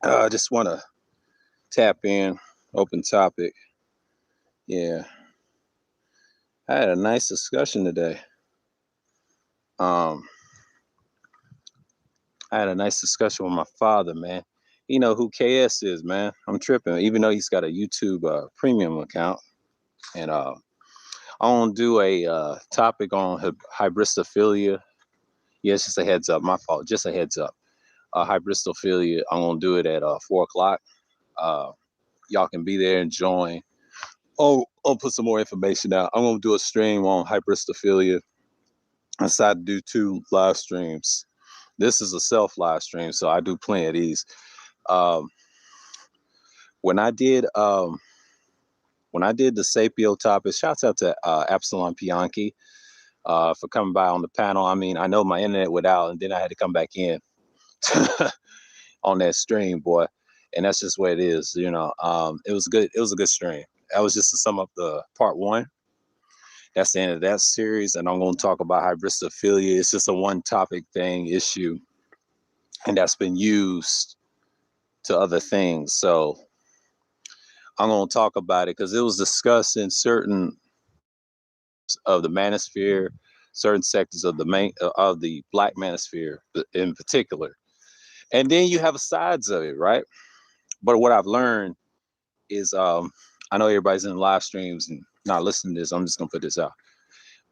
I just want to tap in, open topic. Yeah, I had a nice discussion today. Um, I had a nice discussion with my father, man. You know who KS is, man. I'm tripping, even though he's got a YouTube premium account. And I want to do a topic on hybristophilia. Yeah, it's just a heads up. My fault. Just a heads up. Hybristophilia. I'm gonna do it at 4 o'clock. Uh, y'all can be there and join. Oh, I'll put some more information out. I'm gonna do a stream on hybristophilia. I decided to do 2 live streams. This is a self live stream, so I do plenty of these. Um, when I did when I did the Sapio topic, shouts out to Epsilon Bianchi for coming by on the panel. I mean, I know my internet went out, and then I had to come back in on that stream, boy. And that's just what it is, you know. It was good. It was a good stream. That was just to sum up the part one. That's the end of that series, and I'm going to talk about hybristophilia. It's just a one topic thing issue, and that's been used to other things. So I'm going to talk about it because it was discussed in certain of the manosphere, certain sectors of the Black manosphere in particular, and then you have sides of it, right? But what I've learned is, I know everybody's in live streams and not listening to this. I'm just gonna put this out.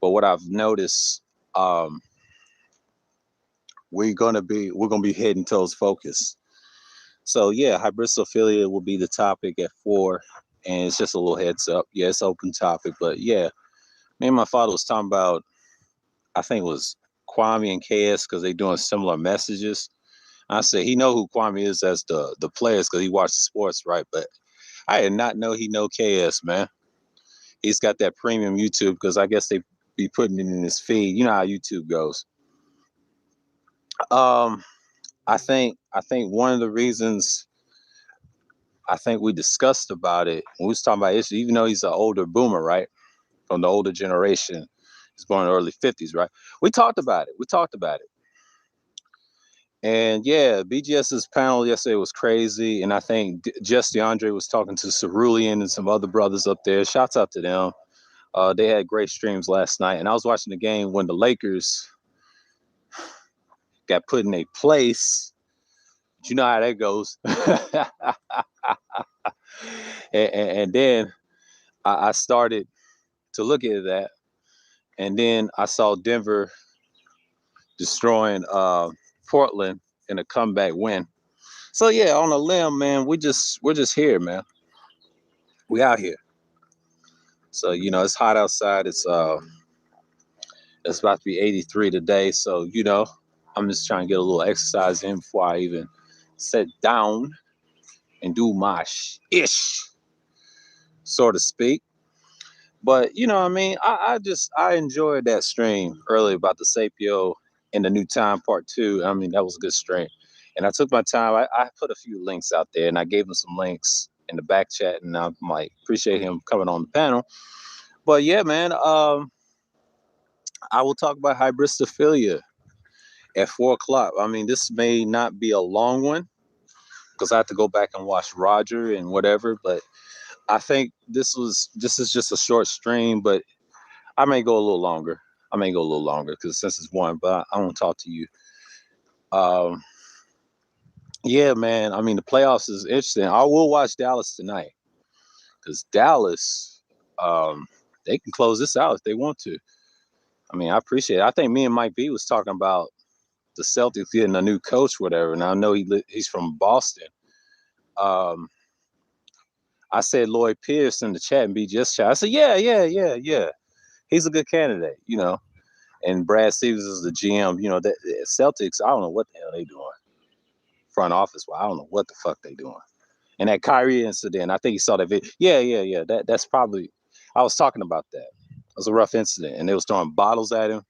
But what I've noticed, um, we're gonna be heading towards focus. So yeah, hybristophilia will be the topic at 4, and it's just a little heads up. Yeah, it's open topic, but yeah, me and my father was talking about, I think it was Kwame and KS because they doing similar messages. I said he know who Kwame is as the players because he watches sports, right? But I did not know he know KS, man. He's got that premium YouTube because I guess they be putting it in his feed. You know how YouTube goes. Um, I think one of the reasons I think we discussed about it when we was talking about issue, even though he's an older boomer, right, from the older generation, he's born in the early 50s, right? We talked about it. We talked about it. And yeah, BGS's panel yesterday was crazy. And I think Jess DeAndre was talking to Cerulean and some other brothers up there. Shouts out to them. They had great streams last night. And I was watching the game when the Lakers got put in a place. You know how that goes. And then I started to look at that. And then I saw Denver destroying Portland in a comeback win. So yeah, on a limb, man, we're just here, man. We out here. So you know, it's hot outside. It's about to be 83 today. So you know, I'm just trying to get a little exercise in before I even sit down and do my ish, so to speak. But you know what I mean? I enjoyed that stream earlier about the Sapio and the New Time Part 2. I mean, that was a good stream. And I took my time. I put a few links out there and I gave him some links in the back chat, and I might appreciate him coming on the panel. But yeah, man, I will talk about hybristophilia at 4 o'clock. I mean, this may not be a long one because I have to go back and watch Roger and whatever, but I think this is just a short stream, but I may go a little longer. I may go a little longer because since it's one, but I want to talk to you. Um, yeah, man. I mean, the playoffs is interesting. I will watch Dallas tonight because Dallas, um, they can close this out if they want to. I mean, I appreciate it. I think me and Mike B was talking about the Celtics getting a new coach, whatever. And I know he's from Boston. Um, I said Lloyd Pierce in the chat and BGS chat. I said, yeah. He's a good candidate, you know. And Brad Stevens is the GM. You know, the Celtics, I don't know what the hell they doing. Front office, well, I don't know what the fuck they doing. And that Kyrie incident, I think he saw that video. Yeah. That's probably, I was talking about that. It was a rough incident. And they was throwing bottles at him.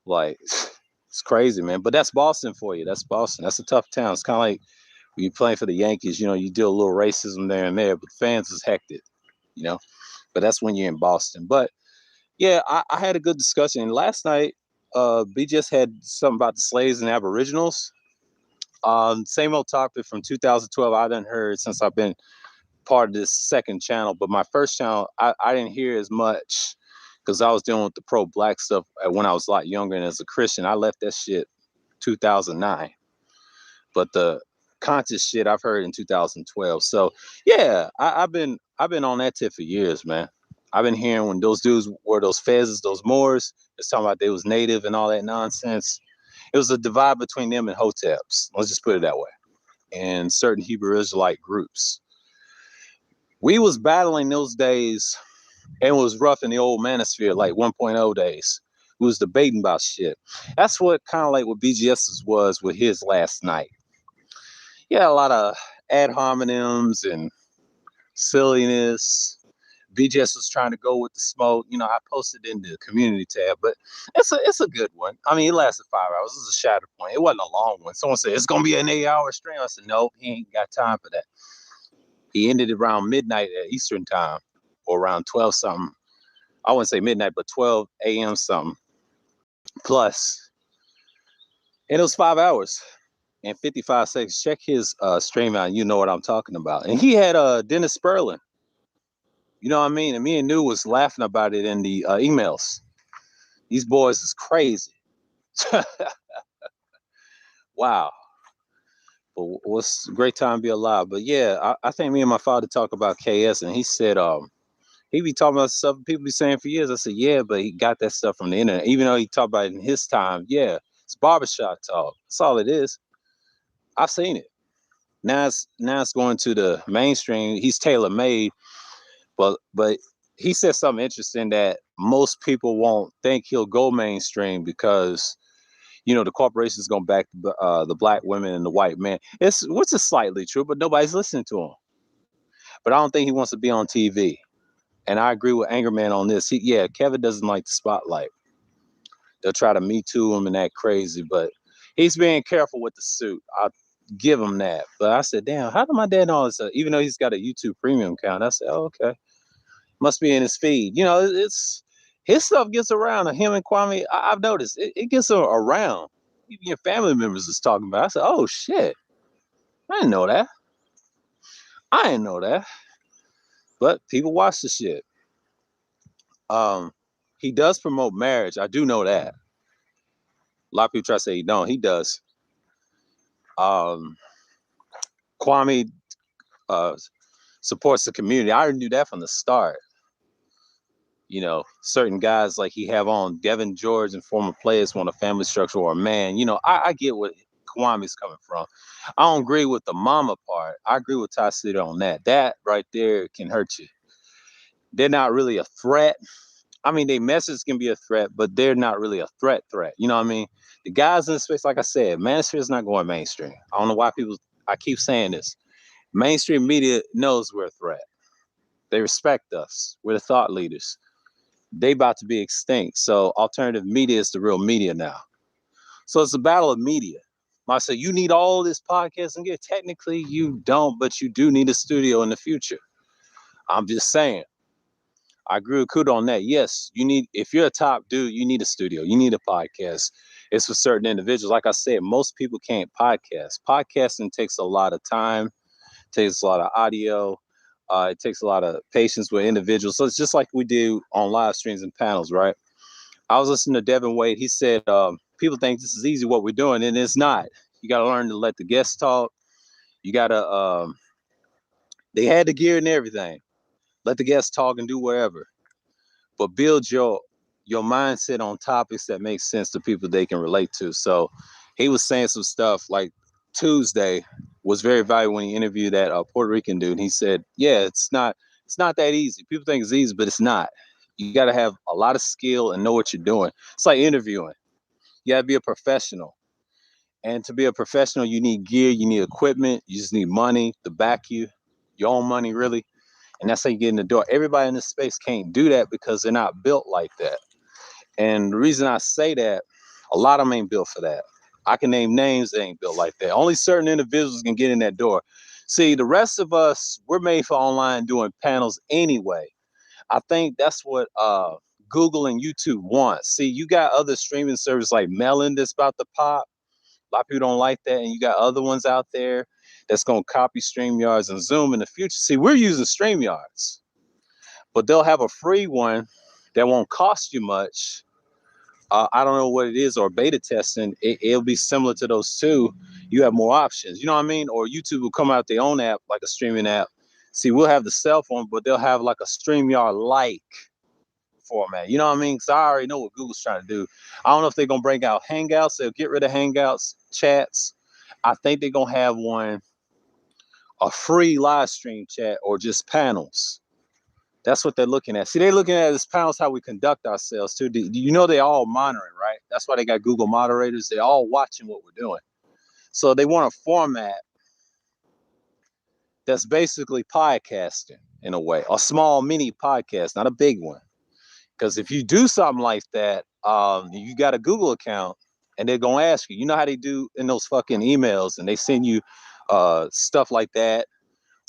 Like, it's crazy, man. But that's Boston for you. That's Boston. That's a tough town. It's kind of like when you're playing for the Yankees, you know, you do a little racism there and there, but fans is hectic, you know. But that's when you're in Boston. But yeah, I had a good discussion. And last night, B just had something about the slaves and aboriginals. Same old topic from 2012. I done heard since I've been part of this second channel, but my first channel, I didn't hear as much because I was dealing with the pro-black stuff when I was a lot younger, and as a Christian, I left that shit 2009. But the conscious shit I've heard in 2012. So yeah, I've been on that tip for years, man. I've been hearing when those dudes were those Fezes, those Moors, it's talking about they was native and all that nonsense. It was a divide between them and Hoteps. Let's just put it that way. And certain Hebrew Israelite groups. We was battling those days, and it was rough in the old manosphere, like 1.0 days. We was debating about shit. That's what kind of like what BGS's was with his last night. Yeah, a lot of ad hominems and silliness. BGS was trying to go with the smoke. You know, I posted in the community tab, but it's a good one. I mean, it lasted 5 hours. It was a shatter point. It wasn't a long one. Someone said it's gonna be an 8-hour stream. I said, nope, he ain't got time for that. He ended around midnight at Eastern time, or around 12 something. I wouldn't say midnight, but 12 a.m. something plus. And it was 5 hours and 55 seconds. Check his stream out. You know what I'm talking about. And he had Dennis Sperling. You know what I mean? And me and New was laughing about it in the emails. These boys is crazy. Wow. But what's a great time to be alive. But yeah, I think me and my father talk about KS, and he said he be talking about stuff people be saying for years. I said, yeah, but he got that stuff from the internet. Even though he talked about it in his time, yeah, it's barbershop talk. That's all it is. I've seen it. Now it's going to the mainstream. He's tailor made, but he said something interesting that most people won't think he'll go mainstream because you know the corporation's going back the black women and the white man. It's which is slightly true, but nobody's listening to him. But I don't think he wants to be on TV. And I agree with Angerman on this. Kevin doesn't like the spotlight. They'll try to Me Too him and act crazy, but he's being careful with the suit. I'll give him that. But I said, damn, how did my dad know all this? Even though he's got a YouTube premium account, I said, oh, okay. Must be in his feed. You know, it's his stuff gets around. Him and Kwame, I've noticed it gets around. Even your family members is talking about it. I said, oh, shit. I didn't know that. But people watch the shit. He does promote marriage. I do know that. A lot of people try to say he don't. He does. Kwame supports the community. I already knew that from the start. You know, certain guys like he have on Devin George and former players want a family structure or a man. You know, I get what Kwame's coming from. I don't agree with the mama part. I agree with Ty City on that. That right there can hurt you. They're not really a threat. I mean, their message can be a threat, but they're not really a threat. You know what I mean? The guys in the space, like I said, manosphere is not going mainstream. I don't know why I keep saying this. Mainstream media knows we're a threat. They respect us. We're the thought leaders. They about to be extinct. So alternative media is the real media now. So it's a battle of media. I say you need all this podcasting gear. Technically, you don't, but you do need a studio in the future. I'm just saying. I agree with Kudo on that. Yes, you need, if you're a top dude, you need a studio. You need a podcast. It's for certain individuals. Like I said, most people can't podcast. Podcasting takes a lot of time, takes a lot of audio. It takes a lot of patience with individuals. So it's just like we do on live streams and panels, right? I was listening to Devin Wade. He said, people think this is easy what we're doing, and it's not. You got to learn to let the guests talk. You got to, they had the gear and everything. Let the guests talk and do whatever. But build your mindset on topics that make sense to people they can relate to. So he was saying some stuff like Tuesday was very valuable when he interviewed that Puerto Rican dude. He said, yeah, it's not that easy. People think it's easy, but it's not. You got to have a lot of skill and know what you're doing. It's like interviewing. You got to be a professional. And to be a professional, you need gear, you need equipment, you just need money to back you, your own money, really. And that's how you get in the door. Everybody in this space can't do that because they're not built like that. And the reason I say that, a lot of them ain't built for that. I can name names that ain't built like that. Only certain individuals can get in that door. See, the rest of us, we're made for online doing panels anyway. I think that's what Google and YouTube want. See, you got other streaming services like Melon that's about to pop. A lot of people don't like that, and you got other ones out there that's gonna copy StreamYards and Zoom in the future. See, we're using StreamYards, but they'll have a free one that won't cost you much. I don't know what it is, or beta testing. It'll be similar to those two. You have more options. You know what I mean? Or YouTube will come out their own app, like a streaming app. See, we'll have the cell phone, but they'll have like a StreamYard-like format. You know what I mean? Because I already know what Google's trying to do. I don't know if they're going to bring out Hangouts. They'll get rid of Hangouts chats. I think they're going to have one, a free live stream chat, or just panels. That's what they're looking at. See, they're looking at as panels how we conduct ourselves too. You know, they're all monitoring, right? That's why they got Google moderators. They're all watching what we're doing. So they want a format that's basically podcasting in a way, a small mini podcast, not a big one. Because if you do something like that, you got a Google account, and they're gonna ask you. You know how they do in those fucking emails, and they send you stuff like that,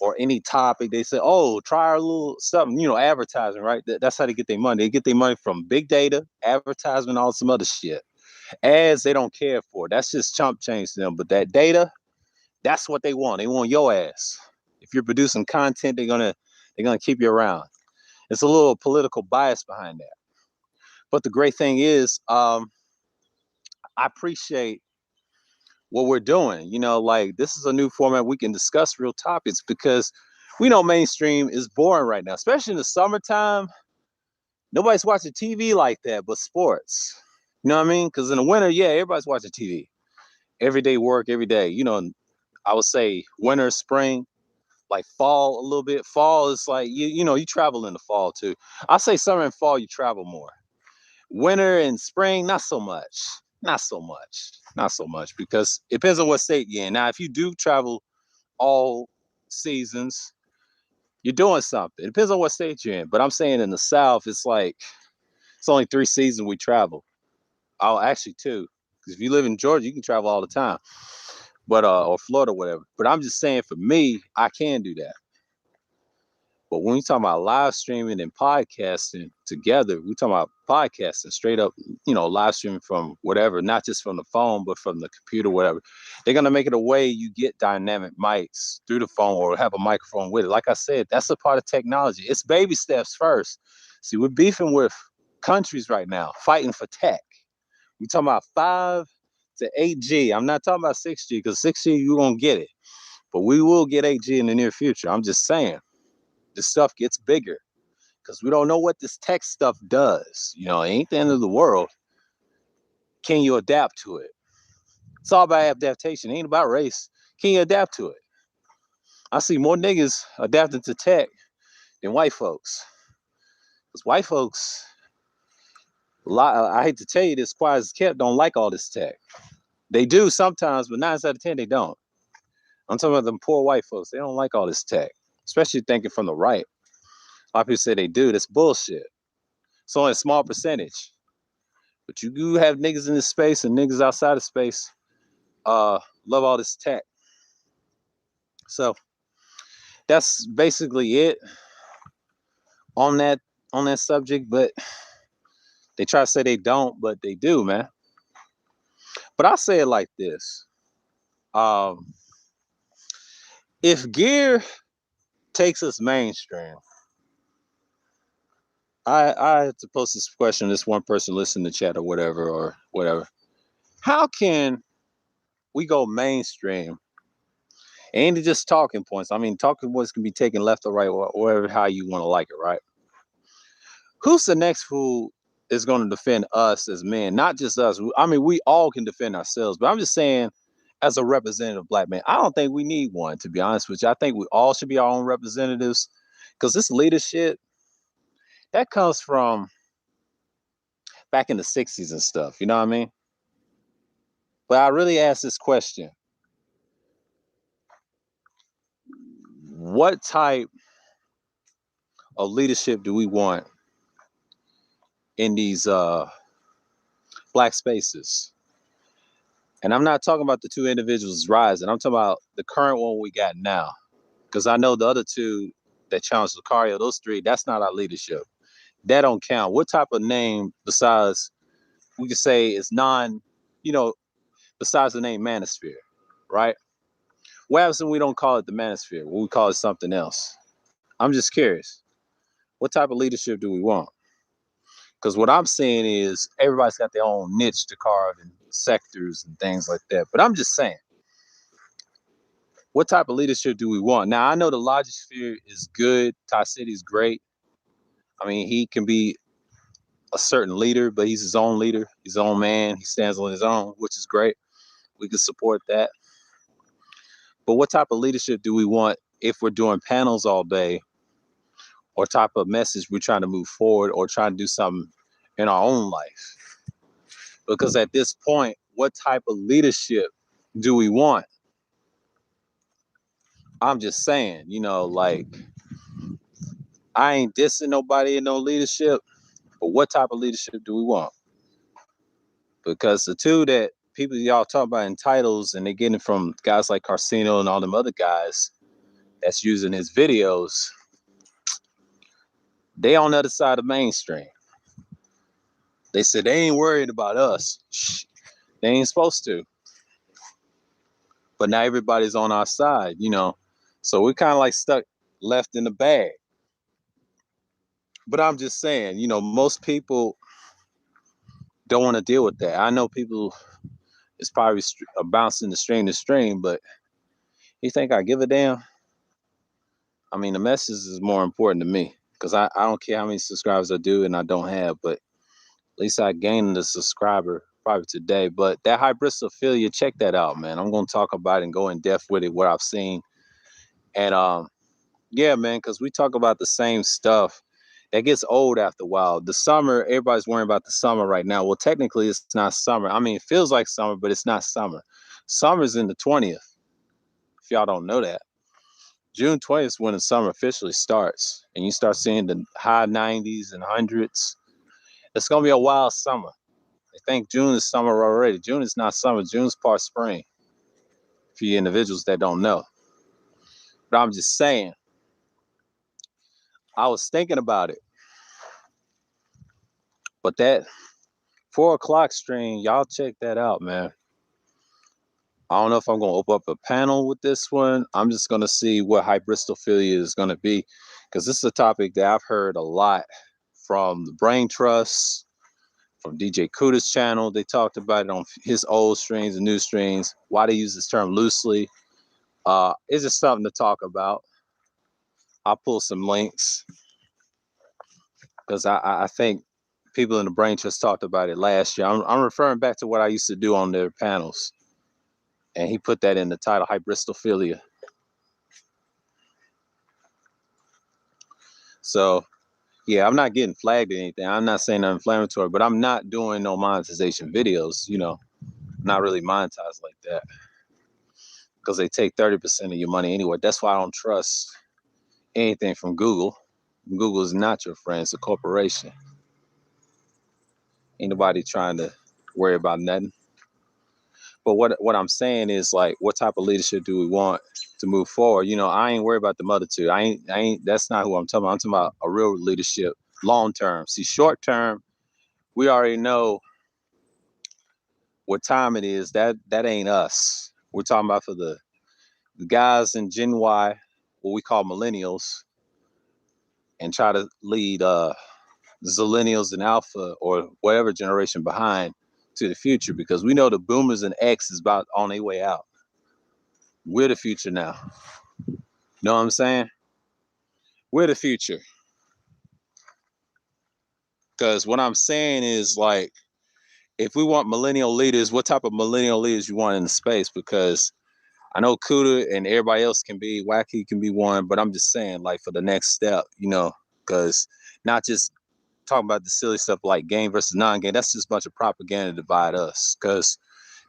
or any topic. They say, "Oh, try our little something," advertising, right? That's how they get their money. They get their money from big data, advertisement, all some other shit. Ads, they don't care for. That's just chump change to them. But that data, that's what they want. They want your ass. If you're producing content, they're gonna keep you around. It's a little political bias behind that. But the great thing is, I appreciate what we're doing. Like, this is a new format. We can discuss real topics, because we know mainstream is boring right now, especially in the summertime. Nobody's watching TV like that, but sports. You know what I mean? Because in the winter, yeah, everybody's watching TV. Everyday work, every day. I would say winter, spring, like fall a little bit. Fall is like, you travel in the fall too. I say summer and fall, you travel more. Winter and spring, not so much. Not so much, because it depends on what state you're in. Now, if you do travel all seasons, you're doing something. It depends on what state you're in. But I'm saying in the South, it's like, it's only 3 seasons we travel. Oh, actually 2. Because if you live in Georgia, you can travel all the time. But or Florida, whatever. But I'm just saying, for me, I can do that. But when we talk about live streaming and podcasting together, we talking about podcasting straight up, live streaming from whatever, not just from the phone, but from the computer, whatever. They're going to make it a way you get dynamic mics through the phone, or have a microphone with it. Like I said, that's a part of technology. It's baby steps first. See, we're beefing with countries right now, fighting for tech. We're talking about 5 to 8G. I'm not talking about 6G, because 6G, you're going to get it. But we will get 8G in the near future. I'm just saying. This stuff gets bigger, because we don't know what this tech stuff does. It ain't the end of the world. Can you adapt to it? It's all about adaptation. It ain't about race. Can you adapt to it? I see more niggas adapting to tech than white folks. Because white folks, I hate to tell you this, quiet as kept, don't like all this tech. They do sometimes, but 9 out of 10, they don't. I'm talking about them poor white folks. They don't like all this tech, especially thinking from the right. A lot of people say they do. That's bullshit. It's only a small percentage. But you do have niggas in this space and niggas outside of space love all this tech. So that's basically it on that subject. But they try to say they don't, but they do, man. But I say it like this. If gear takes us mainstream, I had to post this question to this one person listening to chat or whatever. How can we go mainstream? And just talking points. I mean, talking points can be taken left or right, or whatever, how you want to like it, right? Who's the next fool is going to defend us as men? Not just us. I mean, we all can defend ourselves, but I'm just saying, as a representative black man, I don't think we need one, to be honest with you. I think we all should be our own representatives, because this leadership, that comes from back in the 60s and stuff. You know what I mean? But I really ask this question. What type of leadership do we want in these black spaces? And I'm not talking about the 2 individuals rising. I'm talking about the current one we got now. Because I know the other 2 that challenged Lucario, those 3, that's not our leadership. That don't count. What type of name besides, we could say, is the besides the name Manosphere, right? What happens when we don't call it the Manosphere? When we call it something else? I'm just curious. What type of leadership do we want? Because what I'm saying is everybody's got their own niche to carve and sectors and things like that. But I'm just saying, what type of leadership do we want? Now, I know the Logisphere is good. Ty City is great. I mean, he can be a certain leader, but he's his own leader. He's his own man. He stands on his own, which is great. We can support that. But what type of leadership do we want if we're doing panels all day, or type of message we're trying to move forward, or trying to do something in our own life? Because at this point, what type of leadership do we want? I'm just saying, like, I ain't dissing nobody in no leadership, but what type of leadership do we want? Because the two that people y'all talk about in titles, and they getting it from guys like Carcino and all them other guys that's using his videos, they on the other side of mainstream. They said they ain't worried about us. Shh, they ain't supposed to. But now everybody's on our side, So we're kind of like stuck, left in the bag. But I'm just saying, most people don't want to deal with that. I know people, it's probably bouncing the stream to stream, but you think I give a damn? I mean, the message is more important to me, because I don't care how many subscribers I do and I don't have, but at least I gained a subscriber probably today. But that hybristophilia, check that out, man. I'm going to talk about it and go in depth with it, what I've seen. And yeah, man, because we talk about the same stuff. That gets old after a while. The summer, everybody's worrying about the summer right now. Well, technically, it's not summer. I mean, it feels like summer, but it's not summer. Summer's in the 20th, if y'all don't know that. June 20th is when the summer officially starts, and you start seeing the high 90s and hundreds. It's going to be a wild summer. I think June is summer already. June is not summer. June's part spring, for you individuals that don't know. But I'm just saying, I was thinking about it. But that 4 o'clock stream, y'all check that out, man. I don't know if I'm going to open up a panel with this one. I'm just going to see what hybristophilia is going to be, because this is a topic that I've heard a lot from the Brain Trust, from DJ Kuda's channel. They talked about it on his old streams and new streams, why they use this term loosely. It's just something to talk about. I'll pull some links, because I think people in the Brain Trust talked about it last year. I'm referring back to what I used to do on their panels. And he put that in the title, hybristophilia. So, yeah, I'm not getting flagged or anything. I'm not saying nothing inflammatory, but I'm not doing no monetization videos, not really monetized like that, because they take 30% of your money anyway. That's why I don't trust anything from Google. Google is not your friend. It's a corporation. Ain't nobody trying to worry about nothing. But what I'm saying is, like, what type of leadership do we want to move forward? I ain't worried about the other two. I ain't. That's not who I'm talking about. I'm talking about a real leadership, long term. See, short term, we already know what time it is. That ain't us. We're talking about for the guys in Gen Y, what we call millennials, and try to lead the zillennials and alpha, or whatever generation behind, to the future, because we know the boomers and X is about on their way out. We're the future now. Know what I'm saying? We're the future. Because what I'm saying is, like, if we want millennial leaders, what type of millennial leaders you want in the space? Because I know Kuda and everybody else can be, Wacky can be one, but I'm just saying, like, for the next step, because not just talking about the silly stuff like game versus non-game. That's just a bunch of propaganda to divide us. Because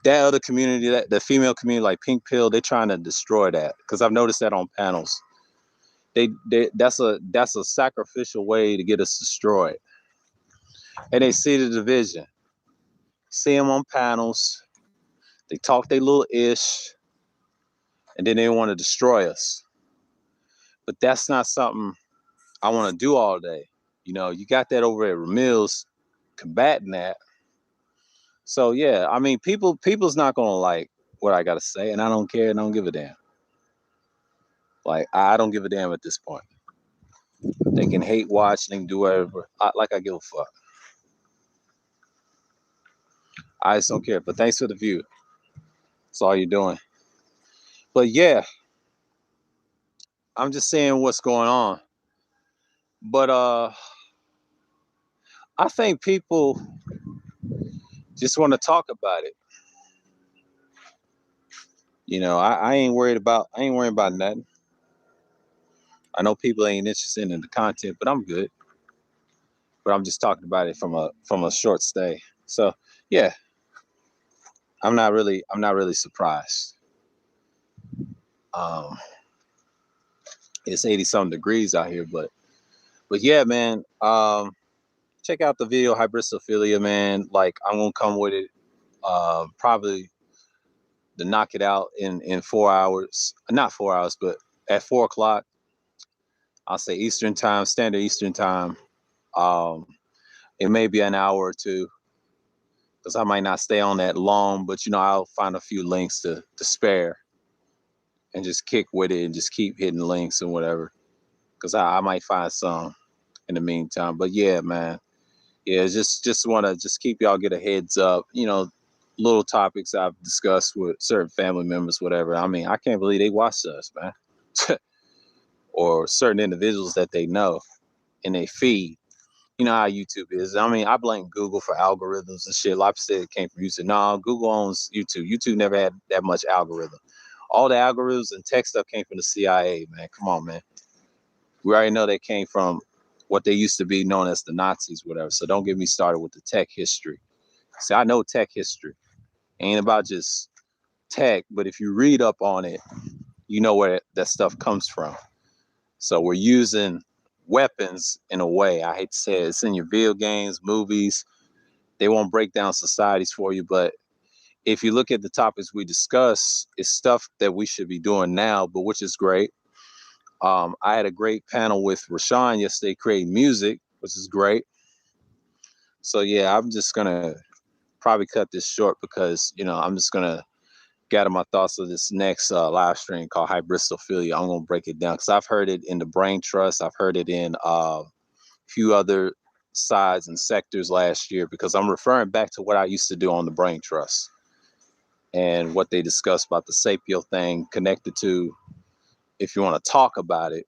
that other community, that the female community, like Pink Pill, they're trying to destroy that. Because I've noticed that on panels. That's a sacrificial way to get us destroyed. And they see the division. See them on panels. They talk their little ish. And then they want to destroy us. But that's not something I want to do all day. You got that over at Ramil's combating that. So yeah, I mean, people's not gonna like what I gotta say, and I don't care, and I don't give a damn. Like I don't give a damn at this point. They can hate watch, they can do whatever. I give a fuck. I just don't care. But thanks for the view. That's all you're doing. But yeah, I'm just saying what's going on. But I think people just want to talk about it. You know, I ain't worried about nothing. I know people ain't interested in the content, but I'm good. But I'm just talking about it from a short stay. So yeah, I'm not really surprised. Um, it's 80 something degrees out here, but yeah, man. Check out the video Hybristophilia, man. Like I'm gonna come with it. Probably to knock it out in 4 hours. Not 4 hours, but at 4 o'clock. I'll say Eastern time, standard Eastern time. Um, it may be an hour or two because I might not stay on that long, but you know, I'll find a few links to spare and just kick with it and just keep hitting links and whatever. Because I might find some in the meantime. But yeah, man. Yeah, just want to just keep y'all get a heads up. You know, little topics I've discussed with certain family members, whatever. I mean, I can't believe they watched us, man. Or certain individuals that they know in their feed. You know how YouTube is. I mean, I blame Google for algorithms and shit. Like I said, it came from YouTube. No, Google owns YouTube. YouTube never had that much algorithm. All the algorithms and tech stuff came from the CIA, man. Come on, man. We already know they came from what they used to be known as the Nazis, whatever. So don't get me started with the tech history. See, I know tech history. Ain't about just tech, but if you read up on it, you know where that stuff comes from. So we're using weapons in a way. I hate to say it. It's in your video games, movies. They won't break down societies for you, but if you look at the topics we discuss, it's stuff that we should be doing now, but which is great. I had a great panel with Rashawn yesterday creating music, which is great. So yeah, I'm just gonna probably cut this short because you know I'm just gonna gather my thoughts of this next live stream called Hybristophilia. I'm gonna break it down because I've heard it in the Brain Trust. I've heard it in a few other sides and sectors last year because I'm referring back to what I used to do on the Brain Trust and what they discussed about the sapio thing connected to, if you want to talk about it,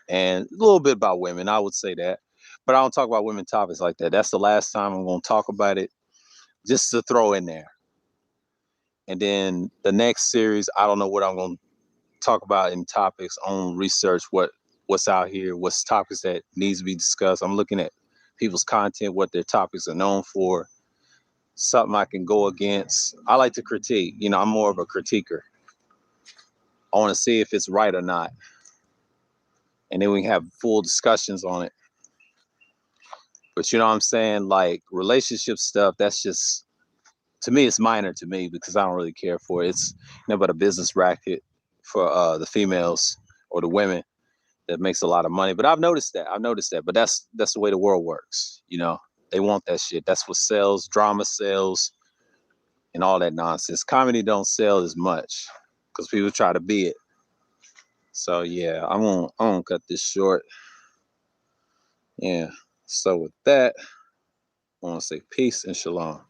and a little bit about women. I would say that, but I don't talk about women topics like that. That's the last time I'm going to talk about it, just to throw in there. And then the next series, I don't know what I'm going to talk about in topics on research, what's out here, what's topics that needs to be discussed. I'm looking at people's content, what their topics are known for, something I can go against. I like to critique. You know, I'm more of a critiquer. I want to see if it's right or not. And then we can have full discussions on it. But you know what I'm saying? Like relationship stuff, that's just, to me, it's minor to me because I don't really care for it. It's nothing but a business racket for the females or the women that makes a lot of money. But I've noticed that. But that's the way the world works. You know, they want that shit. That's what sells. Drama sells, and all that nonsense. Comedy don't sell as much because people try to be it. So yeah, I'm gonna cut this short. Yeah. So with that, I want to say peace and shalom.